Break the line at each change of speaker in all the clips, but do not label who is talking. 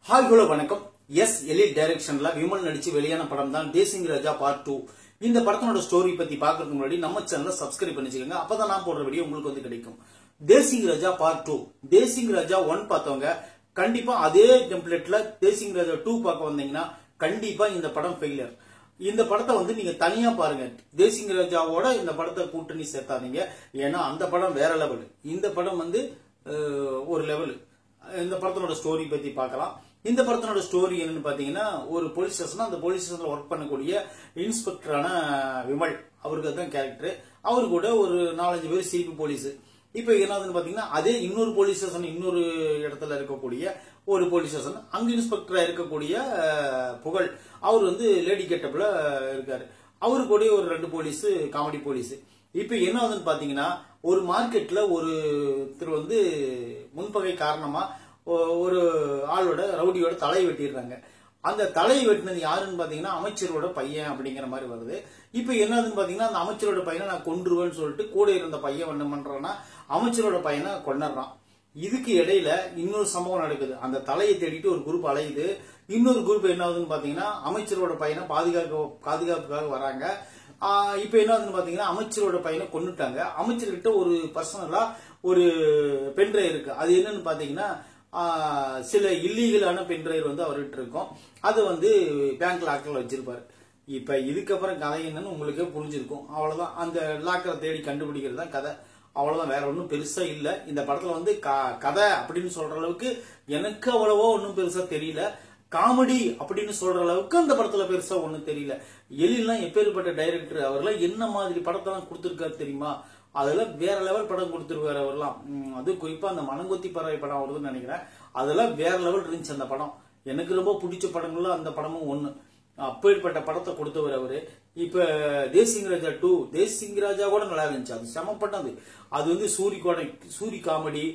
Hi hello வணக்கம். S elite டைரக்ஷன்ல விமல் நடிச்சு வெளியான படம் தான் தேசிங் ராஜா பார்ட் 2. இந்த படத்தோட ஸ்டோரி பத்தி பாக்குறதுக்கு முன்னாடி நம்ம சேனலை சப்ஸ்கிரைப் பண்ணிச்சுக்கோங்க. அப்பதான் நான் போடுற வீடியோ உங்களுக்கு வந்து கிடைக்கும். தேசிங் ராஜா பார்ட் 2. தேசிங் ராஜா 1 பார்த்தவங்க கண்டிப்பா அதே டெம்ப்ளேட்ல தேசிங் ராஜா 2 பார்க்க வந்தீங்கன்னா கண்டிப்பா இந்த படம் ஃபெயிலியர். இந்த படத்தை வந்து நீங்க தனியா பாருங்க. தேசிங் ராஜாவோட இந்த படத்தை கூட்டணி சேர்த்தாதீங்க. ஏன்னா அந்த படம் வேற லெவல், இந்த படம் வந்து ஒரு லெவல். இந்த படத்தோட ஸ்டோரி பத்தி பார்க்கலாம். இந்த படத்தோட ஸ்டோரி என்னன்னு பாத்தீங்கன்னா, ஒரு போலீஸ் ஸ்டேஷன், அந்த போலீஸ் ஸ்டேஷன்ல ஒர்க் பண்ணக்கூடிய இன்ஸ்பெக்டரான விமல், அவருக்கு தான் கேரக்டர். அவரு கூட ஒரு 4-5 பேர் சிபி போலீஸ். இப்ப என்னதுன்னு பாத்தீங்கன்னா, அதே இன்னொரு போலீஸ் ஸ்டேஷன், இன்னொரு இடத்துல இருக்கக்கூடிய ஒரு போலீஸ் ஸ்டேஷன், அங்க இன்ஸ்பெக்டரா இருக்கக்கூடிய புகழ், அவர் வந்து லேடி கெட்டப்ல இருக்காரு. அவரு கூட ஒரு 2 போலீஸ், காமெடி போலீஸ். இப்ப என்ன ஆகுதுன்னு பாத்தீங்கன்னா, ஒரு மார்க்கெட்ல ஒருத்தர் வந்து முன்பகை காரணமா ஒரு ஆளோட ரவுடியோட தலை வெட்டிடுறாங்க. அந்த தலையை வெட்டினது யாருன்னு பாத்தீங்கன்னா அமைச்சரோட பையன் அப்படிங்கிற மாதிரி வருது. இப்ப என்னதுன்னு பாத்தீங்கன்னா, அந்த அமைச்சரோட பையனை நான் கொன்றுவேன்னு சொல்லிட்டு கூட இருந்த பையன் என்ன பண்றான்னா அமைச்சரோட பையனை கொன்னுறான். இதுக்கு இடையில இன்னொரு சம்பவம் நடக்குது. அந்த தலையை தேடிட்டு ஒரு குரூப் அலையுது. இன்னொரு குரூப் என்ன ஆகுதுன்னு பாத்தீங்கன்னா, அமைச்சரோட பையனை பாதுகாப்புக்காக வராங்க. இப்ப என்ன ஆகுதுன்னு பாத்தீங்கன்னா, அமைச்சரோட பையனை கொன்னுட்டாங்க. அமைச்சர்கிட்ட ஒரு பர்சனலா ஒரு பென்ட்ரைவ் இருக்கு. அது என்னன்னு பாத்தீங்கன்னா, சில இல்லீகலான பென்ட்ரைவ் வந்து அவர்கிட்ட இருக்கும். அது வந்து பேங்க் லாக்கர்ல வச்சிருப்பாரு. இப்ப இதுக்கப்புறம் கதை என்னன்னு உங்களுக்கே புரிஞ்சிருக்கும். அவ்வளவுதான். அந்த லாக்கரை தேடி கண்டுபிடிக்கிறது தான் கதை. அவ்வளவுதான், வேற ஒன்றும் பெருசா இல்ல. இந்த படத்துல வந்து கதை அப்படின்னு சொல்ற அளவுக்கு எனக்கு அவ்வளவோ ஒன்றும் பெருசா தெரியல. காமெடி அப்படின்னு சொல்ற அளவுக்கு அந்த படத்துல பெருசா ஒண்ணும் தெரியல. எல்லாம் எப்பேற்பட்ட டைரக்டர், அவர்லாம் என்ன மாதிரி படத்தெல்லாம் கொடுத்திருக்காரு தெரியுமா? அதெல்லாம் வேற லெவல் படம் கொடுத்திருக்காரு அவர்லாம். அது குறிப்பா அந்த மனங்கொத்தி பறவை படம் வருதுன்னு நினைக்கிறேன். அதெல்லாம் வேற லெவல் இருந்துச்சு அந்த படம். எனக்கு ரொம்ப பிடிச்ச படங்கள்ல அந்த படமும் ஒண்ணு. அப்பேற்பட்ட படத்தை கொடுத்தவர் அவரு. இப்ப தேசிங் ராஜா 2, தேசிங் ராஜா கூட நல்லா இருந்துச்சு. அது செம பண்ணது. அது வந்து சூரி காமெடி,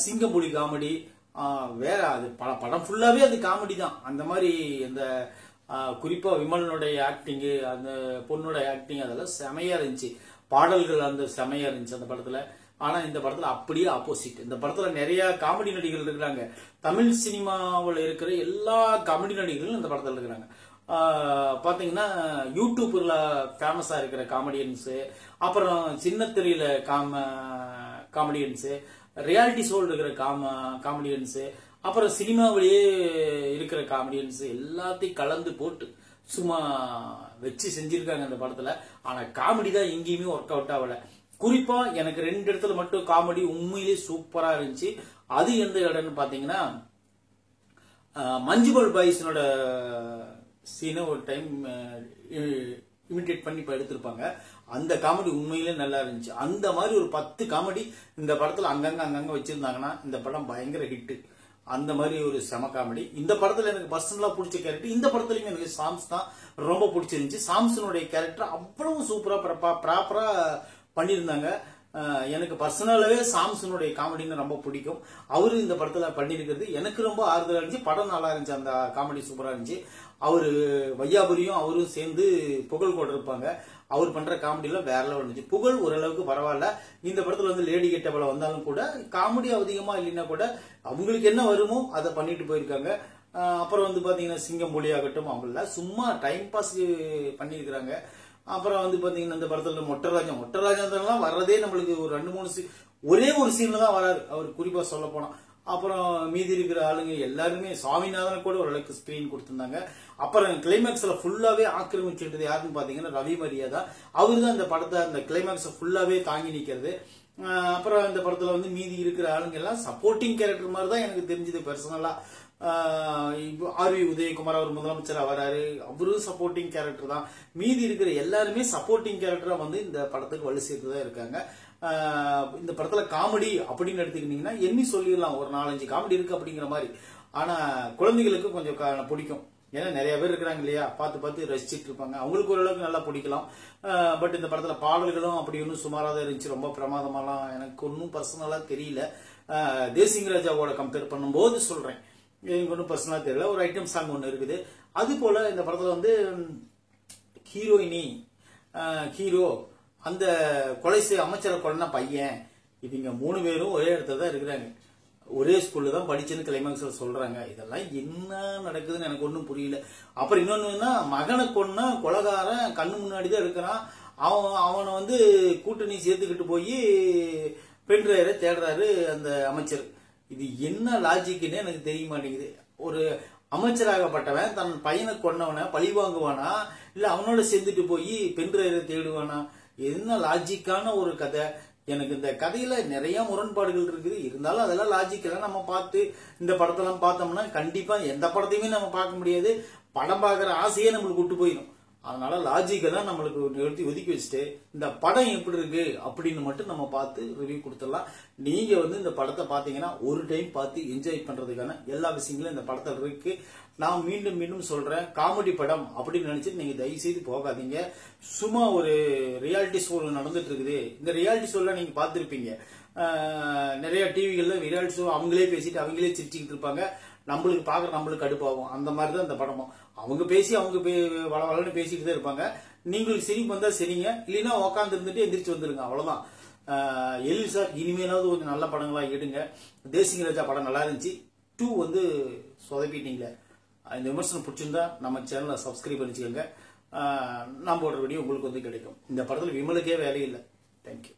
சிங்கம்புலி காமெடி, வேற அது படம் ஃபுல்லாவே அது காமெடி தான். அந்த மாதிரி இந்த குறிப்பா விமலனுடைய ஆக்டிங், அந்த பொண்ணோட ஆக்டிங் அதெல்லாம் செமையா இருந்துச்சு. பாடல்கள் அந்த செமையா இருந்துச்சு அந்த படத்துல. ஆனா இந்த படத்துல அப்படியே ஆப்போசிட். இந்த படத்துல நிறைய காமெடி நடிகர்கள் இருக்கிறாங்க. தமிழ் சினிமாவில் இருக்கிற எல்லா காமெடி நடிகர்களும் இந்த படத்துல இருக்கிறாங்க. பாத்தீங்கன்னா யூடியூப்ல ஃபேமஸா இருக்கிற காமெடியன்ஸ், அப்புறம் சின்னத்திரையில காமெடியன்ஸ், ரியாலிட்டி ஷோல் இருக்கிற காமெடியன்ஸ், அப்புறம் சினிமாவிலேயே இருக்கிற காமெடியன்ஸ் எல்லாத்தையும் கலந்து போட்டு சும்மா வச்சு செஞ்சிருக்காங்க இந்த படத்துல. ஆனா காமெடி தான் எங்கேயுமே ஒர்க் அவுட் ஆகல. குறிப்பா எனக்கு 2 இடத்துல மட்டும் காமெடி உண்மையிலேயே சூப்பரா இருந்துச்சு. அது எந்த இடம்னு பாத்தீங்கன்னா, மஞ்சுமல் பாய்ஸனோட சீனை ஒரு டைம் இமிடேட் பண்ணி இப்ப எடுத்திருப்பாங்க. அந்த காமெடி உண்மையிலே நல்லா இருந்துச்சு. அந்த மாதிரி ஒரு 10 காமெடி இந்த படத்துல அங்கங்க வச்சிருந்தாங்கன்னா இந்த படம் பயங்கர ஹிட். அந்த மாதிரி ஒரு செம காமெடி. இந்த படத்துல எனக்கு பர்சனலா பிடிச்ச கேரக்டர், இந்த படத்துலயும் எனக்கு சாம்ஸ் தான் ரொம்ப பிடிச்சிருந்துச்சு. சாம்சனுடைய கேரக்டர் அவ்வளவு சூப்பரா ப்ராப்பரா பண்ணியிருந்தாங்க. எனக்கு பர்சனலாவே சாம்சனுடைய காமெடின்னு ரொம்ப பிடிக்கும். அவரு இந்த படத்துல பண்ணிருக்கிறது எனக்கு ரொம்ப ஆறுதலா இருந்துச்சு. படம் நல்லா இருந்துச்சு. அந்த காமெடி சூப்பரா இருந்துச்சு. அவரு வையாபுரியும் அவரும் சேர்ந்து புகழ் கூட இருப்பாங்க. அவர் பண்ற காமெடியில வேற லெவல் இருந்துச்சு. புகழ் ஓரளவுக்கு பரவாயில்ல. இந்த படத்துல வந்து லேடி கெட்டப்ல வந்தாலும் கூட காமெடி அதிகமா இல்லைன்னா கூட அவங்களுக்கு என்ன வருமோ அதை பண்ணிட்டு போயிருக்காங்க. அப்புறம் வந்து பாத்தீங்கன்னா சிங்கம்புலி ஆகட்டும், அவங்கள சும்மா டைம் பாஸ் பண்ணிருக்கிறாங்க. அப்புறம் வந்து பாத்தீங்கன்னா இந்த படத்துல மொட்டராஜன் வர்றதே நம்மளுக்கு ஒரு 2-3 ஒரே ஒரு சீன்ல தான் வராரு அவர், குறிப்பா சொல்ல போனா. அப்புறம் மீதி இருக்கிற ஆளுங்க எல்லாருமே, சுவாமிநாதனை கூட ஓரளவுக்கு ஸ்கிரீன் கொடுத்திருந்தாங்க. அப்புறம் கிளைமேக்ஸ்ல ஃபுல்லாவே ஆக்கிரமிச்சுட்டது யாருன்னு பாத்தீங்கன்னா ரவி மரியாதா. அவரு தான் இந்த படத்தை அந்த கிளைமேக்ஸ் ஃபுல்லாவே தாங்கி நிக்கிறது. அப்புறம் இந்த படத்துல வந்து மீதி இருக்கிற ஆளுங்க எல்லாம் சப்போர்ட்டிங் கேரக்டர் மாதிரி தான் எனக்கு தெரிஞ்சது பர்சனலா. ஆர்வி உதயகுமார் அவர் முதலமைச்சரா வராரு, அவரும் சப்போர்ட்டிங் கேரக்டர் தான். மீதி இருக்கிற எல்லாருமே சப்போர்ட்டிங் கேரக்டரா வந்து இந்த படத்துக்கு வலு சேர்த்துதான் இருக்காங்க. இந்த படத்துல காமெடி அப்படின்னு எடுத்துக்கிட்டீங்கன்னா எண்ணி சொல்லிடலாம், ஒரு 4-5 காமெடி இருக்கு அப்படிங்கிற மாதிரி. ஆனா குழந்தைகளுக்கு கொஞ்சம் பிடிக்கும். ஏன்னா நிறைய பேர் இருக்கிறாங்க இல்லையா, பார்த்து ரசிச்சிட்டு இருப்பாங்க, அவங்களுக்கு ஓரளவுக்கு நல்லா பிடிக்கலாம். பட் இந்த படத்துல பாடல்களும் அப்படி ஒன்றும் சுமாராக தான் இருந்துச்சு. ரொம்ப பிரமாதமாலாம் எனக்கு ஒன்றும் பர்சனலா தெரியல. தேசிங் ராஜாவோட கம்பேர் பண்ணும்போது சொல்றேன், எனக்கு ஒன்றும் பர்சனலா தெரியல. ஒரு ஐட்டம் சாங் ஒன்று இருக்குது. அது போல இந்த படத்துல வந்து ஹீரோயினி, ஹீரோ, அந்த அமைச்சரை கொலைன பையன், இவங்க 3 பேரும் ஒரே இடத்துல தான் இருக்கிறாங்க. ஒரே ஸ்கூல்ல தான் படிச்சுன்னு கிளைமாக்ஸ்ல சொல்றாங்க. இதெல்லாம் என்ன நடக்குதுன்னு எனக்கு ஒன்றும் புரியல. அப்புறம் இன்னொன்னு, மகனை கொன்னா கொலகாரன் கண்ணு முன்னாடி தான் இருக்கிறான். அவனை வந்து கூட்டணி சேர்த்துக்கிட்டு போய் பெண் டிரைவரை தேடுறாரு அந்த அமைச்சர். இது என்ன லாஜிக்னு எனக்கு தெரிய மாட்டேங்குது. ஒரு அமைச்சராகப்பட்டவன் தன் பையனை கொன்னவனை பழி வாங்குவானா, இல்ல அவனோட சேர்ந்துட்டு போய் பெண் டிரைவரை தேடுவானா? என்ன லாஜிக்கான ஒரு கதை? எனக்கு இந்த கதையில நிறைய முரண்பாடுகள் இருக்குது. இருந்தாலும் அதெல்லாம் லாஜிக்கெல்லாம் நம்ம பார்த்து இந்த படத்தெல்லாம் பார்த்தோம்னா கண்டிப்பா எந்த படத்தையுமே நம்ம பார்க்க முடியாது. படம் பார்க்குற ஆசையே நம்மளுக்கு விட்டு போயிடும். அதனால லாஜிக்கெல்லாம் நம்மளுக்கு ஒதுக்கி வச்சுட்டு இந்த படம் எப்படி இருக்கு அப்படின்னு மட்டும் நம்ம பார்த்து ரிவ்யூ கொடுத்துடலாம். நீங்க வந்து இந்த படத்தை பார்த்தீங்கன்னா ஒரு டைம் பார்த்து என்ஜாய் பண்றதுக்கான எல்லா விஷயங்களும் இந்த படத்தில் இருக்கு. நான் மீண்டும் மீண்டும் சொல்றேன், காமெடி படம் அப்படின்னு நினைச்சிட்டு நீங்க தயவு செய்து போகாதீங்க. சும்மா ஒரு ரியாலிட்டி ஷோ நடந்துட்டு இருக்குது. இந்த ரியாலிட்டி ஷோல நீங்க பார்த்திருப்பீங்க, நிறைய டிவிகள்ல ரியாலிட்டி ஷோ அவங்களே பேசிட்டு அவங்களே சிரிச்சுக்கிட்டு இருப்பாங்க. நம்மளுக்கு கடுப்பாகும். அந்த மாதிரி தான் இந்த படமும். அவங்க பேசி அவங்க வளவளன்னு பேசிட்டு தான் இருப்பாங்க. நீங்களுக்கு சிரிப்பு வந்தா சரிங்க, இல்லைன்னா உட்காந்து இருந்துட்டு எந்திரிச்சு வந்துருங்க, அவ்வளவுதான். எழில் சார் இனிமேலாவது கொஞ்சம் நல்ல படங்களா எடுங்க. தேசிங்க ராஜா படம் நல்லா இருந்துச்சு, 2 வந்து சொதப்பிட்டீங்களே. இந்த விமர்சனம் பிடிச்சிருந்தா நம்ம சேனலை சப்ஸ்கிரைப் பண்ணிச்சுக்கோங்க. நான் போடுற வீடியோ உங்களுக்கு வந்து கிடைக்கும். இந்த படத்துல விமலுக்கே வேலையில்லை. தேங்க்யூ.